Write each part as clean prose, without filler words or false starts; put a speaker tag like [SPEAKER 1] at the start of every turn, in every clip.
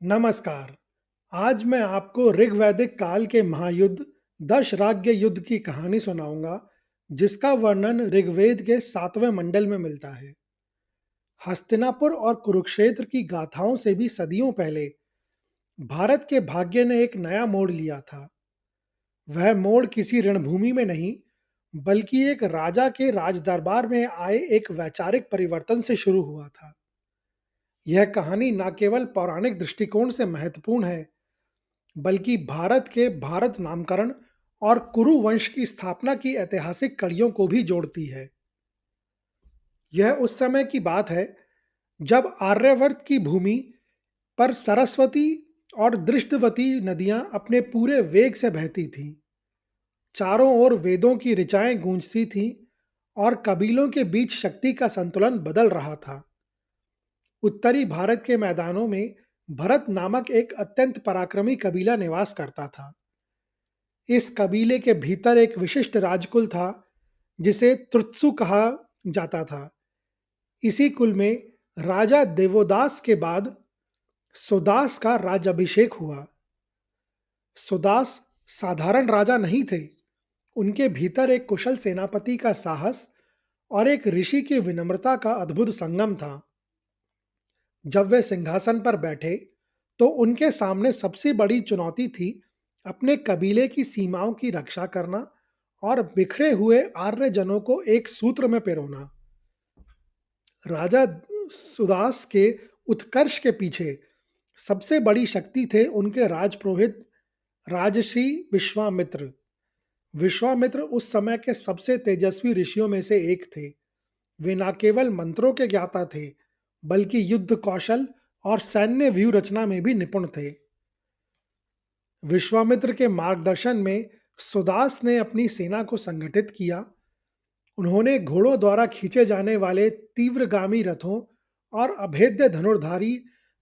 [SPEAKER 1] नमस्कार। आज मैं आपको ऋग्वैदिक काल के महायुद्ध दशराग्य युद्ध की कहानी सुनाऊंगा, जिसका वर्णन ऋग्वेद के 7वें मंडल में मिलता है। हस्तिनापुर और कुरुक्षेत्र की गाथाओं से भी सदियों पहले भारत के भाग्य ने एक नया मोड़ लिया था। वह मोड़ किसी रणभूमि में नहीं, बल्कि एक राजा के राजदरबार में आए एक वैचारिक परिवर्तन से शुरू हुआ था। यह कहानी न केवल पौराणिक दृष्टिकोण से महत्वपूर्ण है, बल्कि भारत के भारत नामकरण और कुरु वंश की स्थापना की ऐतिहासिक कड़ियों को भी जोड़ती है। यह उस समय की बात है जब आर्यावर्त की भूमि पर सरस्वती और दृष्टवती नदियां अपने पूरे वेग से बहती थीं। चारों ओर वेदों की ऋचाएं गूंजती थीं और कबीलों के बीच शक्ति का संतुलन बदल रहा था। उत्तरी भारत के मैदानों में भरत नामक एक अत्यंत पराक्रमी कबीला निवास करता था। इस कबीले के भीतर एक विशिष्ट राजकुल था, जिसे त्रुत्सु कहा जाता था। इसी कुल में राजा देवोदास के बाद सुदास का राज्याभिषेक हुआ। सुदास साधारण राजा नहीं थे। उनके भीतर एक कुशल सेनापति का साहस और एक ऋषि की विनम्रता का अद्भुत संगम था। जब वे सिंहासन पर बैठे, तो उनके सामने सबसे बड़ी चुनौती थी अपने कबीले की सीमाओं की रक्षा करना और बिखरे हुए आर्यजनों को एक सूत्र में पिरोना। राजा सुदास के उत्कर्ष के पीछे सबसे बड़ी शक्ति थे उनके राजपुरोहित राजश्री विश्वामित्र। विश्वामित्र उस समय के सबसे तेजस्वी ऋषियों में से एक थे। वे न केवल मंत्रों के ज्ञाता थे, बल्कि युद्ध कौशल और सैन्य व्यूह रचना में भी निपुण थे। विश्वामित्र के मार्गदर्शन में सुदास ने अपनी सेना को संगठित किया। उन्होंने घोड़ों द्वारा खींचे जाने वाले तीव्रगामी रथों और अभेद्य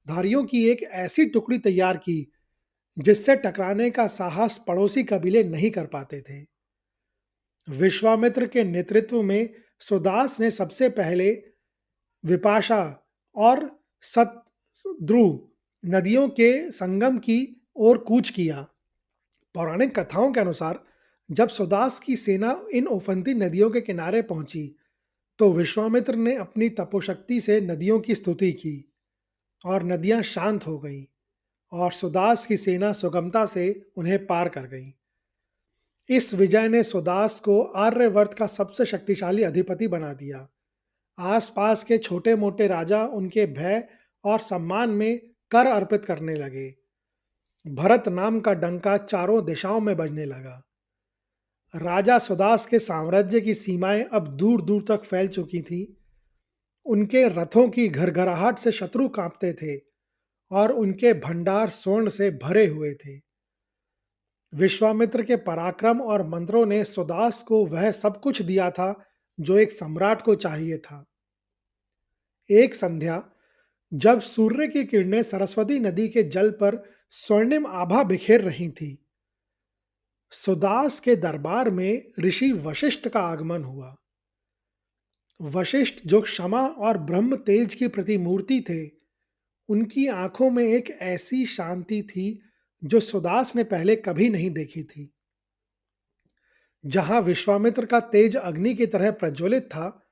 [SPEAKER 1] धारियों की एक ऐसी टुकड़ी तैयार की, जिससे टकराने का साहस पड़ोसी कबीले नहीं कर पाते थे। विश्वामित्र के नेतृत्व में सुदास ने सबसे पहले विपाशा और सतद्रु नदियों के संगम की ओर कूच किया। पौराणिक कथाओं के अनुसार जब सुदास की सेना इन उफनती नदियों के किनारे पहुंची, तो विश्वामित्र ने अपनी तपोशक्ति से नदियों की स्तुति की और नदियां शांत हो गईं और सुदास की सेना सुगमता से उन्हें पार कर गई। इस विजय ने सुदास को आर्यवर्त का सबसे शक्तिशाली अधिपति बना दिया। आसपास के छोटे-मोटे राजा उनके भय और सम्मान में कर अर्पित करने लगे। भरत नाम का डंका चारों दिशाओं में बजने लगा। राजा सुदास के साम्राज्य की सीमाएं अब दूर-दूर तक फैल चुकी थीं। उनके रथों की घरघराहट से शत्रु कांपते थे और उनके भंडार स्वर्ण से भरे हुए थे। विश्वामित्र के पराक्रम और मंत्रों ने सुदास को वह सब कुछ दिया था जो एक सम्राट को चाहिए था। एक संध्या, जब सूर्य की किरणें सरस्वती नदी के जल पर स्वर्णिम आभा बिखेर रही थी, सुदास के दरबार में ऋषि वशिष्ठ का आगमन हुआ। वशिष्ठ, जो क्षमा और ब्रह्म तेज की प्रतिमूर्ति थे, उनकी आंखों में एक ऐसी शांति थी जो सुदास ने पहले कभी नहीं देखी थी। जहां विश्वामित्र का तेज अग्नि की तरह प्रज्वलित था,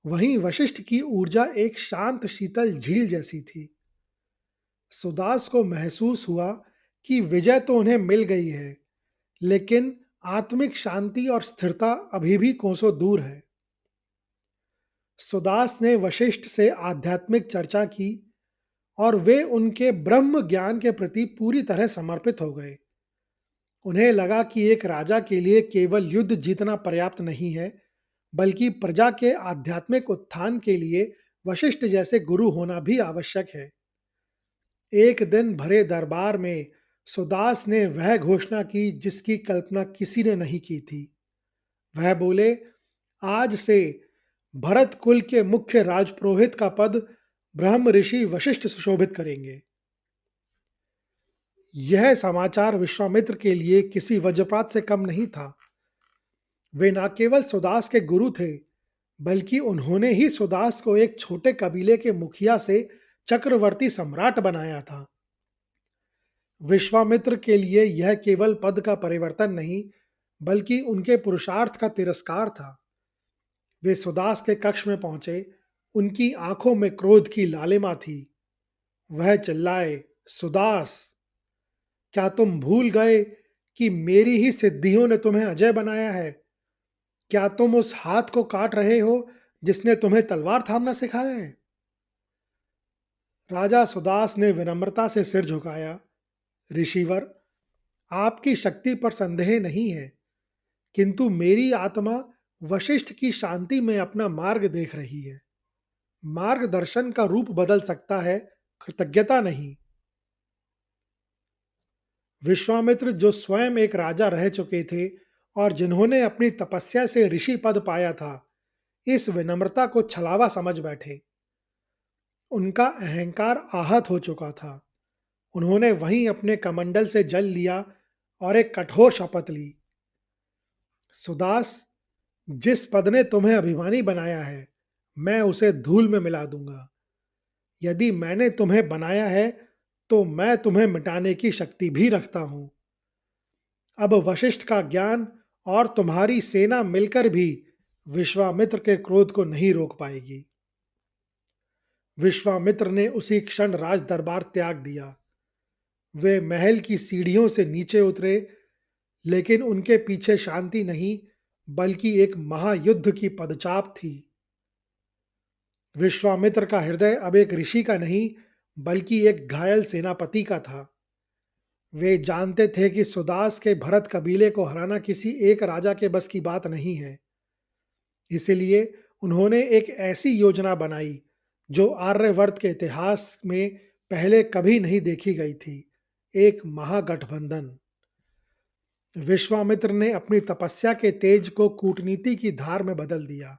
[SPEAKER 1] वहीं वशिष्ठ की ऊर्जा एक शांत शीतल झील जैसी थी। सुदास को महसूस हुआ कि विजय तो उन्हें मिल गई है, लेकिन आत्मिक शांति और स्थिरता अभी भी कोसों दूर है। सुदास ने वशिष्ठ से आध्यात्मिक चर्चा की और वे उनके ब्रह्म ज्ञान के प्रति पूरी तरह समर्पित हो गए। उन्हें लगा कि एक राजा के लिए केवल युद्ध जीतना पर्याप्त नहीं है, बल्कि प्रजा के आध्यात्मिक उत्थान के लिए वशिष्ठ जैसे गुरु होना भी आवश्यक है। एक दिन भरे दरबार में सुदास ने वह घोषणा की जिसकी कल्पना किसी ने नहीं की थी। वह बोले, आज से भरत कुल के मुख्य राजपुरोहित का पद ब्रह्म ऋषि वशिष्ठ सुशोभित करेंगे। यह समाचार विश्वामित्र के लिए किसी वज्रपात से कम नहीं था। वे न केवल सुदास के गुरु थे, बल्कि उन्होंने ही सुदास को एक छोटे कबीले के मुखिया से चक्रवर्ती सम्राट बनाया था। विश्वामित्र के लिए यह केवल पद का परिवर्तन नहीं, बल्कि उनके पुरुषार्थ का तिरस्कार था। वे सुदास के कक्ष में पहुंचे। उनकी आंखों में क्रोध की लालिमा थी। वह चिल्लाए, सुदास, क्या तुम भूल गए कि मेरी ही सिद्धियों ने तुम्हें अजय बनाया है? क्या तुम उस हाथ को काट रहे हो जिसने तुम्हें तलवार थामना सिखाया है? राजा सुदास ने विनम्रता से सिर झुकाया। ऋषिवर, आपकी शक्ति पर संदेह नहीं है, किंतु मेरी आत्मा वशिष्ठ की शांति में अपना मार्ग देख रही है। मार्गदर्शन का रूप बदल सकता है, कृतज्ञता नहीं। विश्वामित्र, जो स्वयं एक राजा रह चुके थे और जिन्होंने अपनी तपस्या से ऋषि पद पाया था, इस विनम्रता को छलावा समझ बैठे। उनका अहंकार आहत हो चुका था। उन्होंने वहीं अपने कमंडल से जल लिया और एक कठोर शपथ ली। सुदास, जिस पद ने तुम्हें अभिमानी बनाया है, मैं उसे धूल में मिला दूंगा। यदि मैंने तुम्हें बनाया है, तो मैं तुम्हें मिटाने की शक्ति भी रखता हूं। अब वशिष्ठ का ज्ञान और तुम्हारी सेना मिलकर भी विश्वामित्र के क्रोध को नहीं रोक पाएगी। विश्वामित्र ने उसी क्षण राज दरबार त्याग दिया। वे महल की सीढ़ियों से नीचे उतरे, लेकिन उनके पीछे शांति नहीं, बल्कि एक महायुद्ध की पदचाप थी। विश्वामित्र का हृदय अब एक ऋषि का नहीं, बल्कि एक घायल सेनापति का था। वे जानते थे कि सुदास के भरत कबीले को हराना किसी एक राजा के बस की बात नहीं है। इसलिए उन्होंने एक ऐसी योजना बनाई जो आर्यवर्त के इतिहास में पहले कभी नहीं देखी गई थी, एक महागठबंधन। विश्वामित्र ने अपनी तपस्या के तेज को कूटनीति की धार में बदल दिया।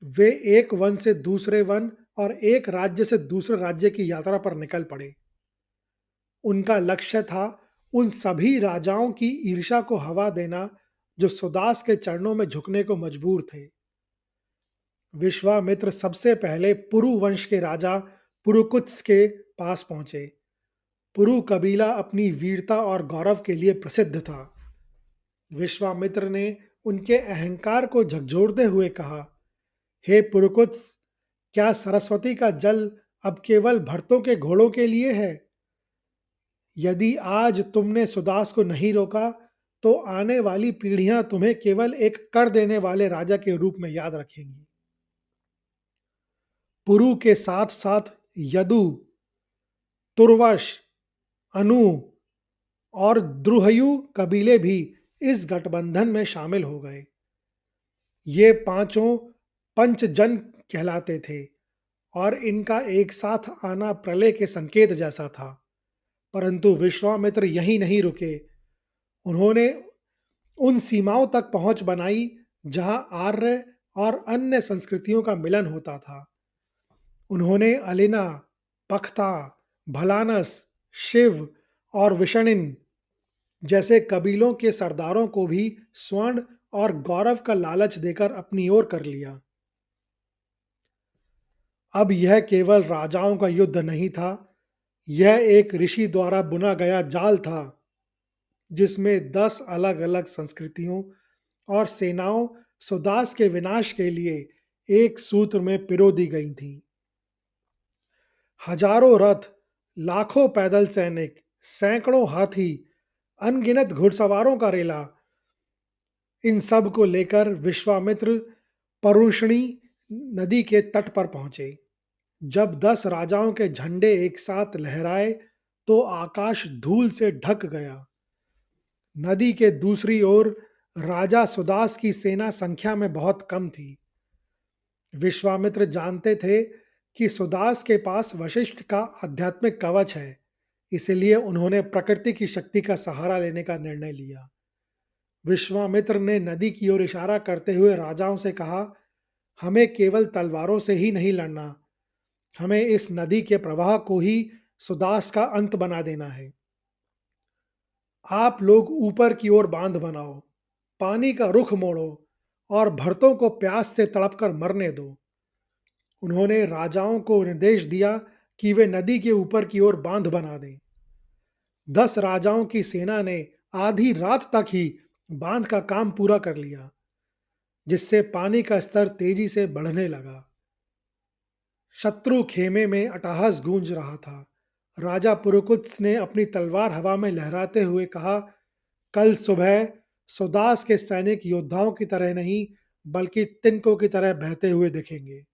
[SPEAKER 1] वे एक वन से दूसरे वन और एक राज्य से दूसरे राज्य की यात्रा पर निकल पड़े। उनका लक्ष्य था उन सभी राजाओं की ईर्ष्या को हवा देना जो सुदास के चरणों में झुकने को मजबूर थे। विश्वामित्र सबसे पहले पुरु वंश के राजा पुरुकुत्स के पास पहुंचे। पुरु कबीला अपनी वीरता और गौरव के लिए प्रसिद्ध था। विश्वामित्र ने उनके अहंकार को झकझोरते हुए कहा, हे पुरुकुत्स, क्या सरस्वती का जल अब केवल भरतों के घोड़ों के लिए है? यदि आज तुमने सुदास को नहीं रोका, तो आने वाली पीढ़ियां तुम्हें केवल एक कर देने वाले राजा के रूप में याद रखेंगी। पुरु के साथ साथ यदु, तुर्वश, अनु और द्रुहयु कबीले भी इस गठबंधन में शामिल हो गए। ये पांचों पंचजन कहलाते थे और इनका एक साथ आना प्रलय के संकेत जैसा था। परंतु विश्वामित्र यहीं नहीं रुके। उन्होंने उन सीमाओं तक पहुंच बनाई जहां आर्य और अन्य संस्कृतियों का मिलन होता था। उन्होंने अलिना, पख्ता, भलानस, शिव और विषणिन जैसे कबीलों के सरदारों को भी स्वर्ण और गौरव का लालच देकर अपनी ओर कर लिया। अब यह केवल राजाओं का युद्ध नहीं था, यह एक ऋषि द्वारा बुना गया जाल था, जिसमें 10 अलग-अलग संस्कृतियों और सेनाओं सुदास के विनाश के लिए एक सूत्र में पिरो दी गई थीं। हजारों रथ, लाखों पैदल सैनिक, सैकड़ों हाथी, अनगिनत घुड़सवारों का रेला, इन सब को लेकर विश्वामित्र परुष्णी नदी के तट पर पहुंचे। जब 10 राजाओं के झंडे एक साथ लहराए, तो आकाश धूल से ढक गया। नदी के दूसरी ओर राजा सुदास की सेना संख्या में बहुत कम थी। विश्वामित्र जानते थे कि सुदास के पास वशिष्ठ का आध्यात्मिक कवच है, इसलिए उन्होंने प्रकृति की शक्ति का सहारा लेने का निर्णय लिया। विश्वामित्र ने नदी की ओर इशारा करते हुए राजाओं से कहा, हमें केवल तलवारों से ही नहीं लड़ना, हमें इस नदी के प्रवाह को ही सुदास का अंत बना देना है। आप लोग ऊपर की ओर बांध बनाओ, पानी का रुख मोड़ो और भरतों को प्यास से तड़प कर मरने दो। उन्होंने राजाओं को निर्देश दिया कि वे नदी के ऊपर की ओर बांध बना दें। 10 राजाओं की सेना ने आधी रात तक ही बांध का काम पूरा कर लिया, जिससे पानी का स्तर तेजी से बढ़ने लगा। शत्रु खेमे में अट्टहास गूंज रहा था। राजा पुरुकुत्स ने अपनी तलवार हवा में लहराते हुए कहा, कल सुबह सुदास के सैनिक योद्धाओं की तरह नहीं, बल्कि तिनकों की तरह बहते हुए दिखेंगे।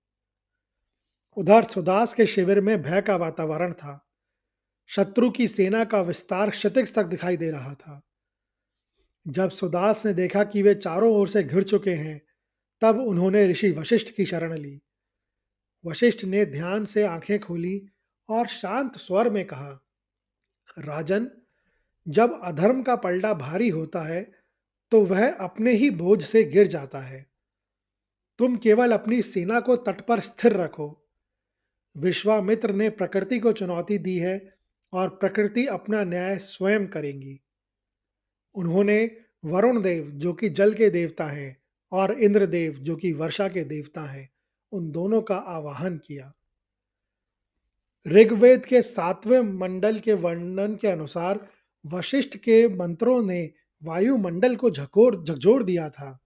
[SPEAKER 1] उधर सुदास के शिविर में भय का वातावरण था। शत्रु की सेना का विस्तार क्षितिज तक दिखाई दे रहा था। जब सुदास ने देखा कि वे चारों ओर से घिर चुके हैं, तब उन्होंने ऋषि वशिष्ठ की शरण ली। वशिष्ठ ने ध्यान से आंखें खोली और शांत स्वर में कहा, राजन, जब अधर्म का पलड़ा भारी होता है, तो वह अपने ही बोझ से गिर जाता है। तुम केवल अपनी सेना को तट पर स्थिर रखो। विश्वामित्र ने प्रकृति को चुनौती दी है और प्रकृति अपना न्याय स्वयं करेंगी। उन्होंने वरुण देव, जो कि जल के देवता हैं, और इंद्रदेव, जो कि वर्षा के देवता हैं, उन दोनों का आवाहन किया। ऋग्वेद के 7वें मंडल के वर्णन के अनुसार वशिष्ठ के मंत्रों ने वायुमंडल को झकझोर दिया था।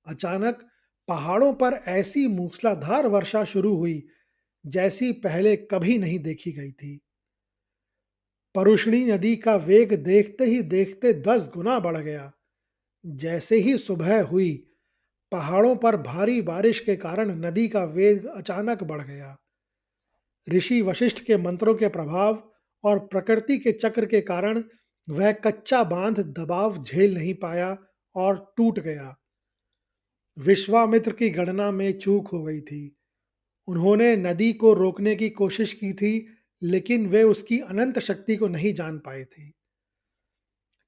[SPEAKER 1] अचानक पहाड़ों पर ऐसी मूसलाधार वर्षा शुरू हुई जैसी पहले कभी नहीं देखी गई थी। परुष्णी नदी का वेग देखते ही देखते 10 गुना बढ़ गया। जैसे ही सुबह हुई, पहाड़ों पर भारी बारिश के कारण नदी का वेग अचानक बढ़ गया। ऋषि वशिष्ठ के मंत्रों के प्रभाव और प्रकृति के चक्र के कारण वह कच्चा बांध दबाव झेल नहीं पाया और टूट गया। विश्वामित्र की गणना में चूक हो गई थी। उन्होंने नदी को रोकने की कोशिश की थी, लेकिन वे उसकी अनंत शक्ति को नहीं जान पाए थे।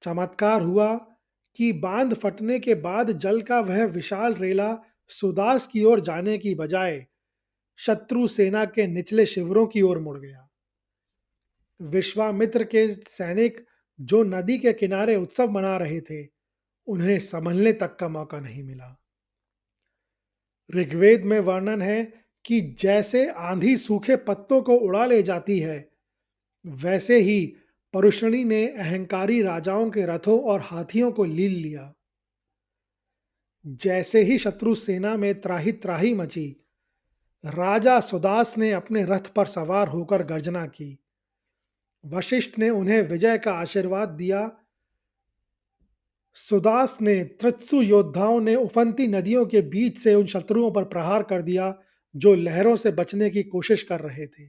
[SPEAKER 1] चमत्कार हुआ कि बांध फटने के बाद जल का वह विशाल रेला सुदास की ओर जाने की बजाय शत्रु सेना के निचले शिविरों की ओर मुड़ गया। विश्वामित्र के सैनिक, जो नदी के किनारे उत्सव मना रहे थे, उन्हें संभलने तक का मौका नहीं मिला। ऋग्वेद में वर्णन है कि जैसे आंधी सूखे पत्तों को उड़ा ले जाती है, वैसे ही परुशनी ने अहंकारी राजाओं के रथों और हाथियों को लील लिया। जैसे ही शत्रु सेना में त्राही त्राही मची, राजा सुदास ने अपने रथ पर सवार होकर गर्जना की। वशिष्ठ ने उन्हें विजय का आशीर्वाद दिया। सुदास ने त्रित्सु योद्धाओं ने उफनती नदियों के बीच से उन शत्रुओं पर प्रहार कर दिया जो लहरों से बचने की कोशिश कर रहे थे।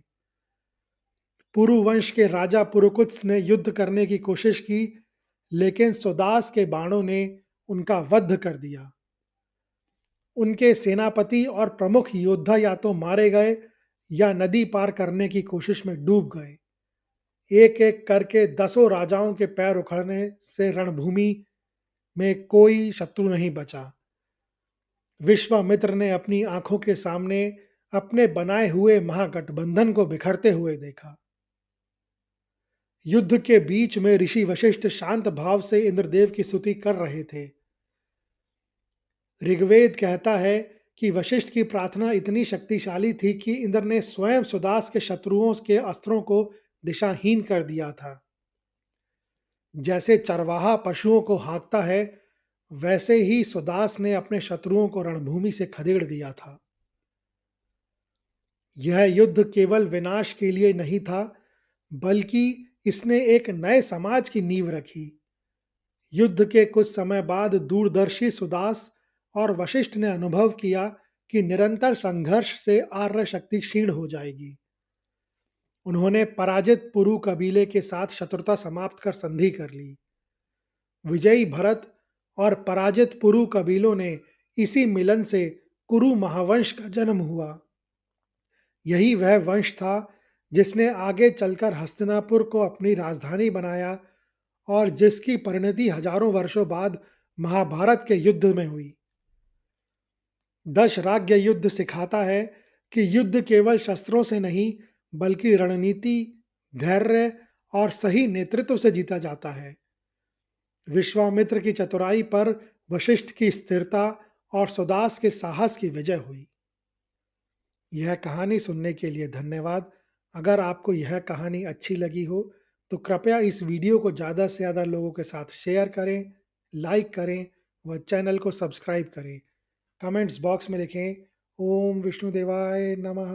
[SPEAKER 1] पुरुवंश के राजा पुरुकुत्स ने युद्ध करने की कोशिश की, लेकिन सुदास के बाणों ने उनका वध कर दिया। उनके सेनापति और प्रमुख योद्धा या तो मारे गए या नदी पार करने की कोशिश में डूब गए। एक एक करके दसों राजाओं के पैर उखड़ने से रणभूमि में कोई शत्रु नहीं बचा। विश्वामित्र ने अपनी आंखों के सामने अपने बनाए हुए महागठबंधन को बिखरते हुए देखा। युद्ध के बीच में ऋषि वशिष्ठ शांत भाव से इंद्रदेव की स्तुति कर रहे थे। ऋग्वेद कहता है कि वशिष्ठ की प्रार्थना इतनी शक्तिशाली थी कि इंद्र ने स्वयं सुदास के शत्रुओं के अस्त्रों को दिशाहीन कर दिया था। जैसे चरवाहा पशुओं को हाँकता है, वैसे ही सुदास ने अपने शत्रुओं को रणभूमि से खदेड़ दिया था। यह युद्ध केवल विनाश के लिए नहीं था, बल्कि इसने एक नए समाज की नींव रखी। युद्ध के कुछ समय बाद दूरदर्शी सुदास और वशिष्ठ ने अनुभव किया कि निरंतर संघर्ष से आर्य शक्ति क्षीण हो जाएगी। उन्होंने पराजित पुरु कबीले के साथ शत्रुता समाप्त कर संधि कर ली। विजयी भरत और पराजित पुरु कबीलों ने इसी मिलन से कुरु महावंश का जन्म हुआ। यही वह वंश था जिसने आगे चलकर हस्तिनापुर को अपनी राजधानी बनाया और जिसकी परिणति हजारों वर्षों बाद महाभारत के युद्ध में हुई। दशराग्य युद्ध सिखाता है कि युद्ध केवल शस्त्रों से नहीं, बल्कि रणनीति, धैर्य और सही नेतृत्व से जीता जाता है। विश्वामित्र की चतुराई पर वशिष्ठ की स्थिरता और सुदास के साहस की विजय हुई। यह कहानी सुनने के लिए धन्यवाद। अगर आपको यह कहानी अच्छी लगी हो तो कृपया इस वीडियो को ज़्यादा से ज़्यादा लोगों के साथ शेयर करें, लाइक करें व चैनल को सब्सक्राइब करें। कमेंट्स बॉक्स में लिखें, ओम विष्णुदेवाय नमः।